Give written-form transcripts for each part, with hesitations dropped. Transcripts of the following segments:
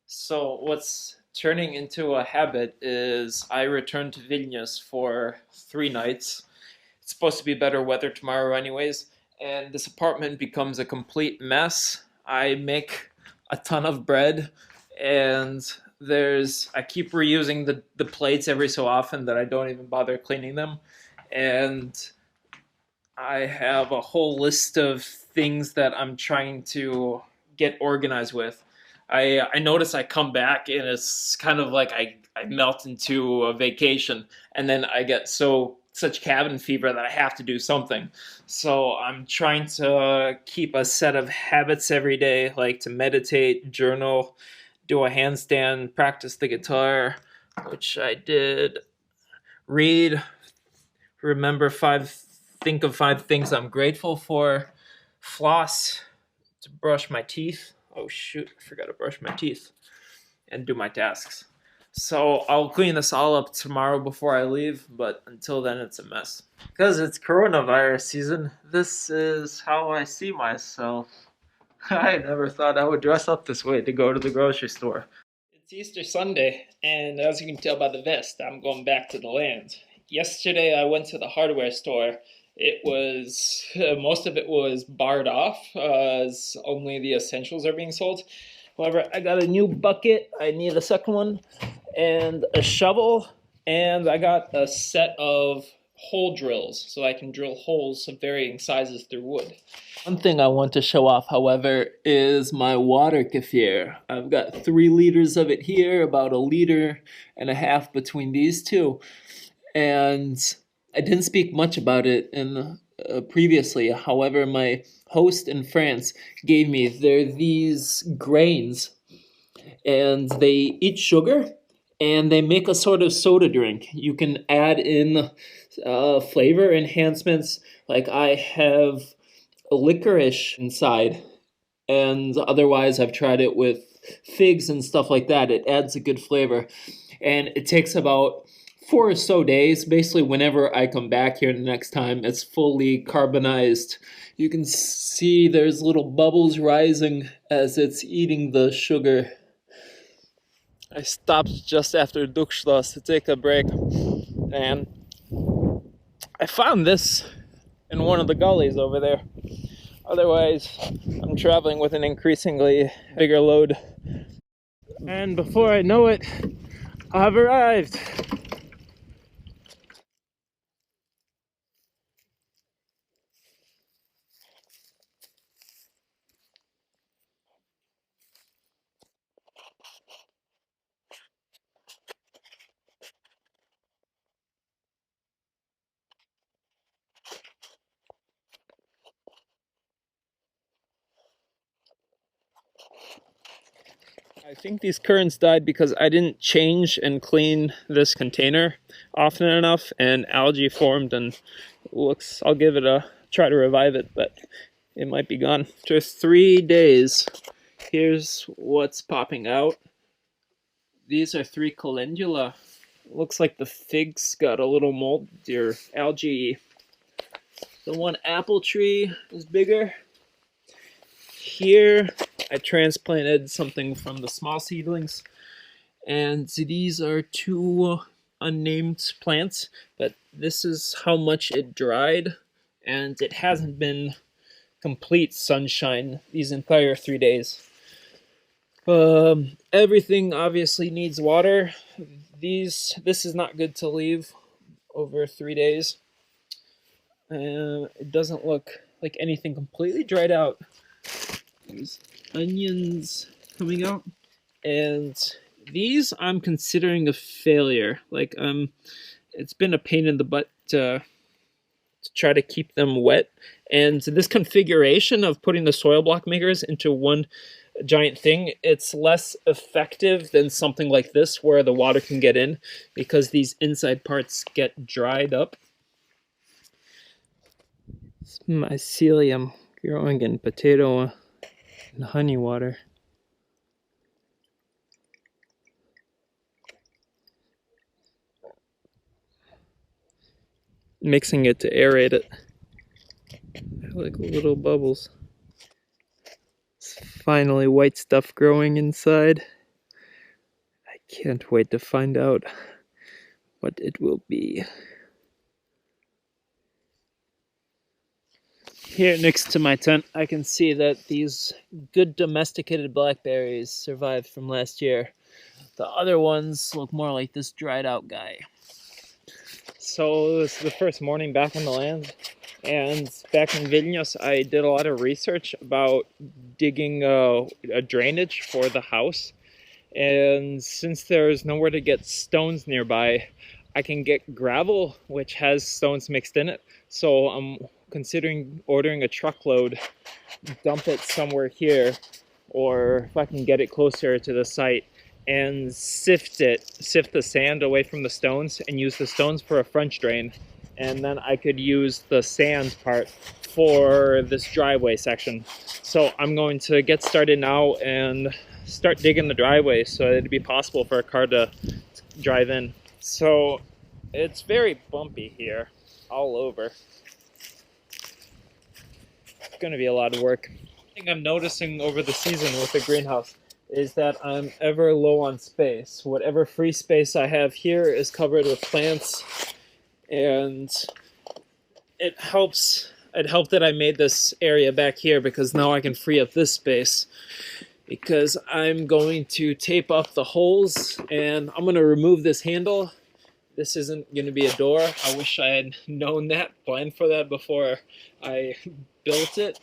So what's turning into a habit is I return to Vilnius for 3 nights. It's supposed to be better weather tomorrow anyways, and this apartment becomes a complete mess. I make a ton of bread and I keep reusing the plates every so often that I don't even bother cleaning them. And I have a whole list of things that I'm trying to get organized with. I notice I come back and it's kind of like I melt into a vacation, and then I get such cabin fever that I have to do something. So I'm trying to keep a set of habits every day, like to meditate, journal, do a handstand, practice the guitar, which I did, read, remember think of 5 things I'm grateful for, floss to brush my teeth. Oh shoot, I forgot to brush my teeth and do my tasks. So I'll clean this all up tomorrow before I leave, but until then it's a mess. Because it's coronavirus season, this is how I see myself. I never thought I would dress up this way to go to the grocery store. It's Easter Sunday, and as you can tell by the vest, I'm going back to the land. Yesterday, I went to the hardware store. It was most of it was barred off, as only the essentials are being sold. However, I got a new bucket. I need a second one, and a shovel, and I got a set of hole drills so I can drill holes of varying sizes through wood. One thing I want to show off, however, is my water kefir. I've got 3 liters of it here, about 1.5 liters between these two. And I didn't speak much about it previously. However, my host in France gave me, they're these grains, and they eat sugar, and they make a sort of soda drink. You can add in flavor enhancements. Like I have licorice inside, and otherwise I've tried it with figs and stuff like that. It adds a good flavor, and it takes about 4 or so days. Basically, whenever I come back here the next time, it's fully carbonized. You can see there's little bubbles rising as it's eating the sugar. I stopped just after Duckschloss to take a break, and I found this in one of the gullies over there. Otherwise, I'm traveling with an increasingly bigger load. And before I know it, I've arrived. I think these currants died because I didn't change and clean this container often enough, and algae formed, and I'll give it a try to revive it, but it might be gone. After 3 days, here's what's popping out. These are 3 calendula. Looks like the figs got a little mold or algae. The one apple tree is bigger. Here, I transplanted something from the small seedlings, and these are 2 unnamed plants, but this is how much it dried, and it hasn't been complete sunshine these entire 3 days. Everything obviously needs water. This is not good to leave over 3 days. It doesn't look like anything completely dried out. There's onions coming out, and these I'm considering a failure. Like it's been a pain in the butt to try to keep them wet, and this configuration of putting the soil block makers into one giant thing, it's less effective than something like this where the water can get in because these inside parts get dried up. It's mycelium growing in potato and honey water. Mixing it to aerate it. Like little bubbles. It's finally white stuff growing inside. Can't wait to find out what it will be. Here next to my tent, I can see that these good domesticated blackberries survived from last year. The other ones look more like this dried out guy. So this is the first morning back on the land, and back in Vilnius I did a lot of research about digging a drainage for the house. And since there's nowhere to get stones nearby, I can get gravel, which has stones mixed in it. So I'm considering ordering a truckload, dump it somewhere here, or if I can get it closer to the site, and sift the sand away from the stones, and use the stones for a French drain. And then I could use the sand part for this driveway section. So I'm going to get started now and start digging the driveway so it'd be possible for a car to drive in. So it's very bumpy here all over. It's going to be a lot of work. The thing I'm noticing over the season with the greenhouse is that I'm ever low on space. Whatever free space I have here is covered with plants, and it helped that I made this area back here, because now I can free up this space, because I'm going to tape up the holes and I'm going to remove this handle. This isn't going to be a door. I wish I had known that, planned for that before I built it,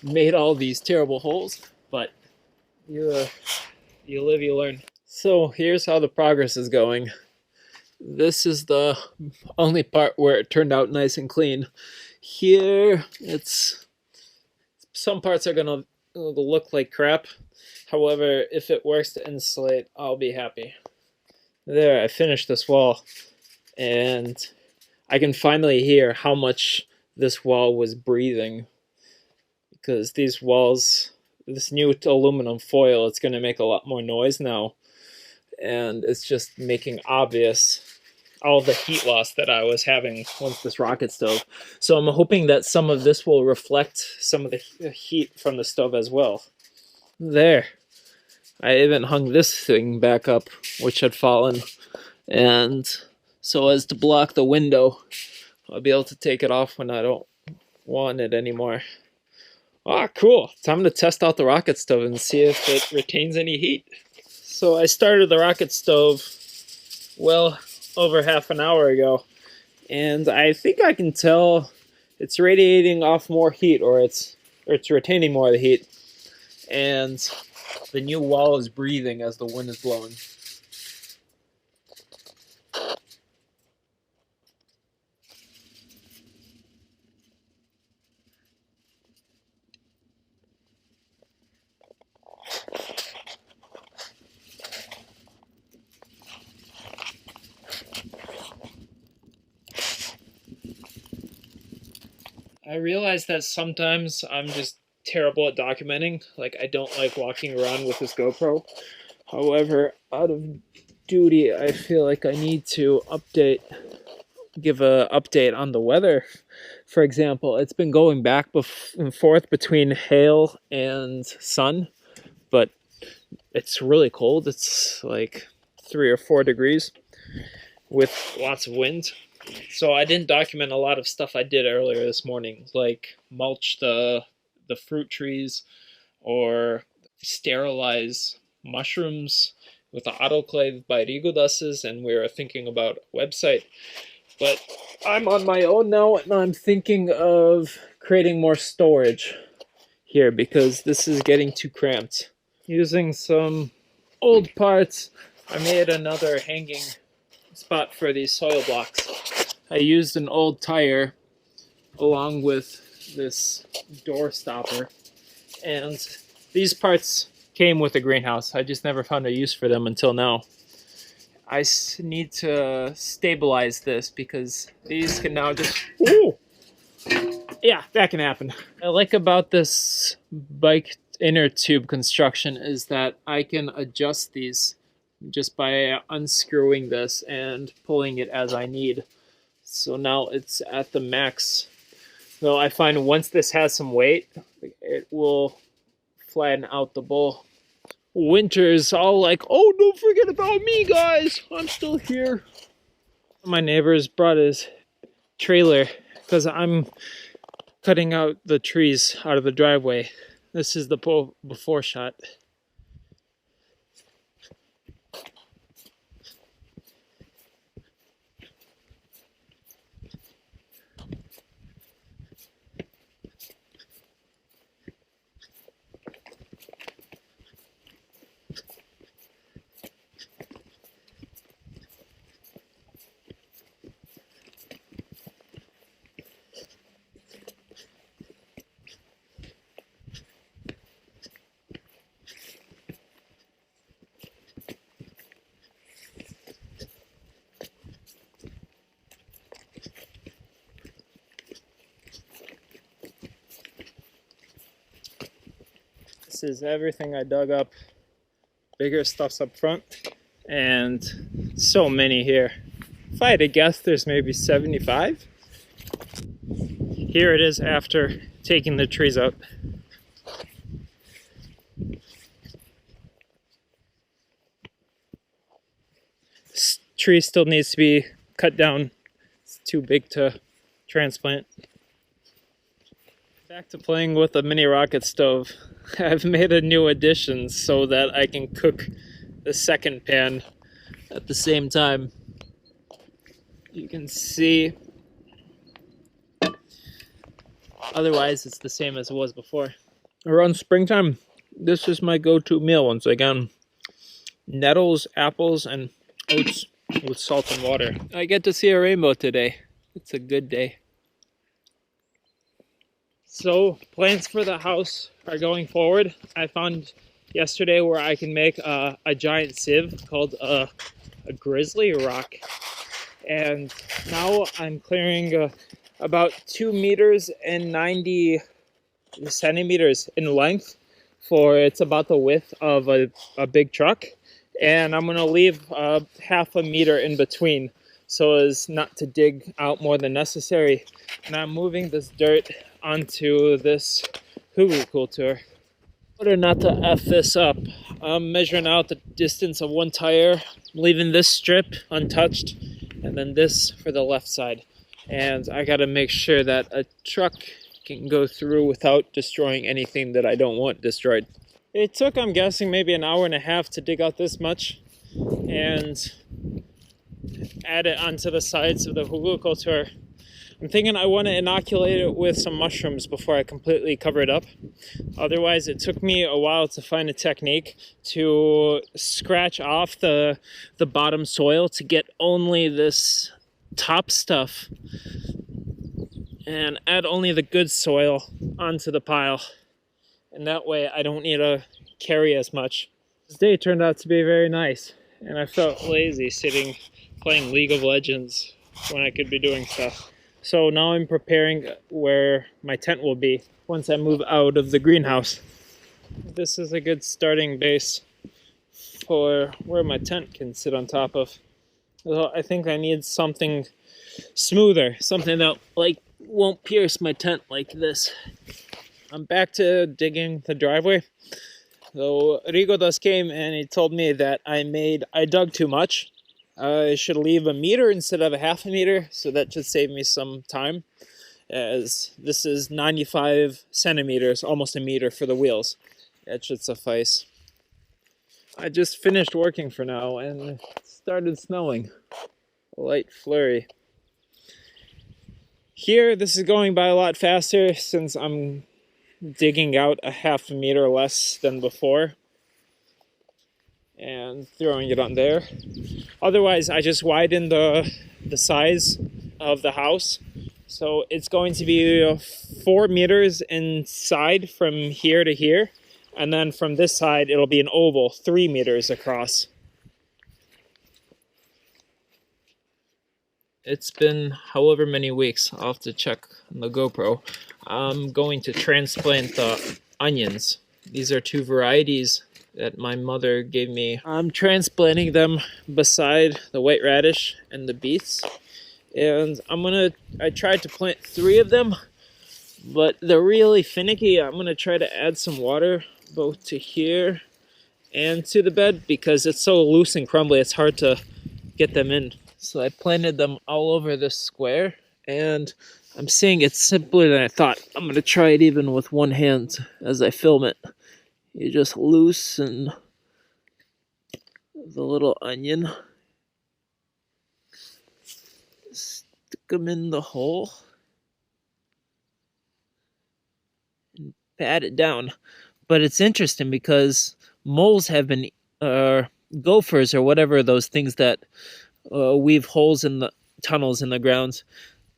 made all these terrible holes, but you live, you learn. So here's how the progress is going. This is the only part where it turned out nice and clean. Here, some parts are going to look like crap. However, if it works to insulate, I'll be happy. There, I finished this wall, and I can finally hear how much this wall was breathing, because these walls, this new aluminum foil, it's going to make a lot more noise now, and it's just making obvious all the heat loss that I was having once this rocket stove. So I'm hoping that some of this will reflect some of the heat from the stove as well. There. I even hung this thing back up, which had fallen, and so as to block the window, I'll be able to take it off when I don't want it anymore. Ah, cool. Time to test out the rocket stove and see if it retains any heat. So I started the rocket stove well over half an hour ago, and I think I can tell it's radiating off more heat, or it's retaining more of the heat, and the new wall is breathing as the wind is blowing. I realize that sometimes I'm just terrible at documenting. Like, I don't like walking around with this GoPro. However, out of duty, I feel like I need to give a update on the weather. For example, it's been going back and forth between hail and sun, but it's really cold. It's like 3 or 4 degrees with lots of wind. So I didn't document a lot of stuff I did earlier this morning, like mulch the fruit trees, or sterilize mushrooms with the autoclave by Rigodas's, and we were thinking about a website. But I'm on my own now, and I'm thinking of creating more storage here, because this is getting too cramped. Using some old parts, I made another hanging spot for these soil blocks. I used an old tire along with this door stopper, and these parts came with the greenhouse. I just never found a use for them until now. I need to stabilize this, because these can now just... Ooh! Yeah, that can happen. What I like about this bike inner tube construction is that I can adjust these just by unscrewing this and pulling it as I need. So now it's at the max. So I find once this has some weight, it will flatten out the bowl. Winter's all like, oh, don't forget about me, guys. I'm still here. My neighbor's brought his trailer because I'm cutting out the trees out of the driveway. This is the before shot. This is everything I dug up. Bigger stuff's up front, and so many here. If I had to guess, there's maybe 75. Here it is after taking the trees out. This tree still needs to be cut down. It's too big to transplant. Back to playing with a mini rocket stove. I've made a new addition so that I can cook the second pan at the same time. You can see, otherwise it's the same as it was before. Around springtime, this is my go-to meal once again. Nettles, apples, and oats with salt and water. I get to see a rainbow today. It's a good day. So plans for the house are going forward. I found yesterday where I can make a giant sieve called a grizzly rock. And now I'm clearing about 2 meters and 90 centimeters in length, for it's about the width of a big truck. And I'm gonna leave half a meter in between so as not to dig out more than necessary. And I'm moving this dirt onto this hugelkultur. In order not to F this up, I'm measuring out the distance of one tire, leaving this strip untouched, and then this for the left side. And I gotta make sure that a truck can go through without destroying anything that I don't want destroyed. It took, I'm guessing, maybe an hour and a half to dig out this much and add it onto the sides of the hugelkultur. I'm thinking I want to inoculate it with some mushrooms before I completely cover it up. Otherwise, it took me a while to find a technique to scratch off the bottom soil to get only this top stuff and add only the good soil onto the pile. And that way I don't need to carry as much. This day turned out to be very nice, and I felt lazy sitting playing League of Legends when I could be doing stuff. So now I'm preparing where my tent will be once I move out of the greenhouse. This is a good starting base for where my tent can sit on top of. So I think I need something smoother, something that won't pierce my tent like this. I'm back to digging the driveway. So Rigodas came and he told me that I dug too much. I should leave a meter instead of a half a meter, so that should save me some time, as this is 95 centimeters, almost a meter for the wheels. That should suffice. I just finished working for now and it started snowing. A light flurry. Here, this is going by a lot faster since I'm digging out a half a meter less than before and throwing it on there. Otherwise, I just widen the size of the house. So it's going to be 4 meters inside from here to here. And then from this side, it'll be an oval, 3 meters across. It's been however many weeks. I'll have to check on the GoPro. I'm going to transplant the onions. These are 2 varieties that my mother gave me. I'm transplanting them beside the white radish and the beets. And I tried to plant 3 of them, but they're really finicky. I'm gonna try to add some water both to here and to the bed because it's so loose and crumbly, it's hard to get them in. So I planted them all over this square, and I'm seeing it's simpler than I thought. I'm going to try it even with one hand as I film it. You just loosen the little onion, stick them in the hole, and pat it down. But it's interesting because moles have been, gophers or whatever, those things that weave holes in the tunnels in the ground,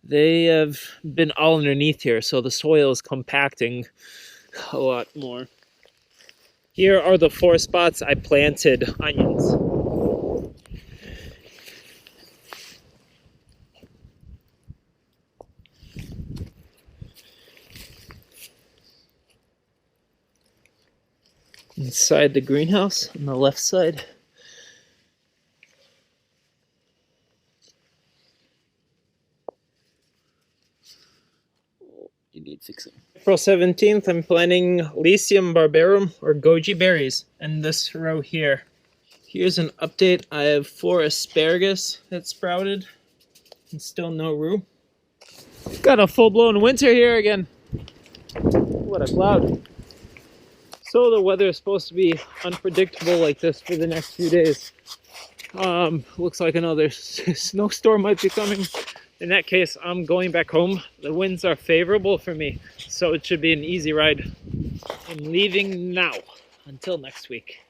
they have been all underneath here, so the soil is compacting a lot more. Here are the 4 spots I planted onions. Inside the greenhouse on the left side. You need fixing. April 17th, I'm planting Lycium barbarum or goji berries in this row here. Here's an update. I have 4 asparagus that sprouted and still no room. Got a full-blown winter here again. What a cloud. So the weather is supposed to be unpredictable like this for the next few days. Looks like another snowstorm might be coming. In that case, I'm going back home. The winds are favorable for me, so it should be an easy ride. I'm leaving now. Until next week.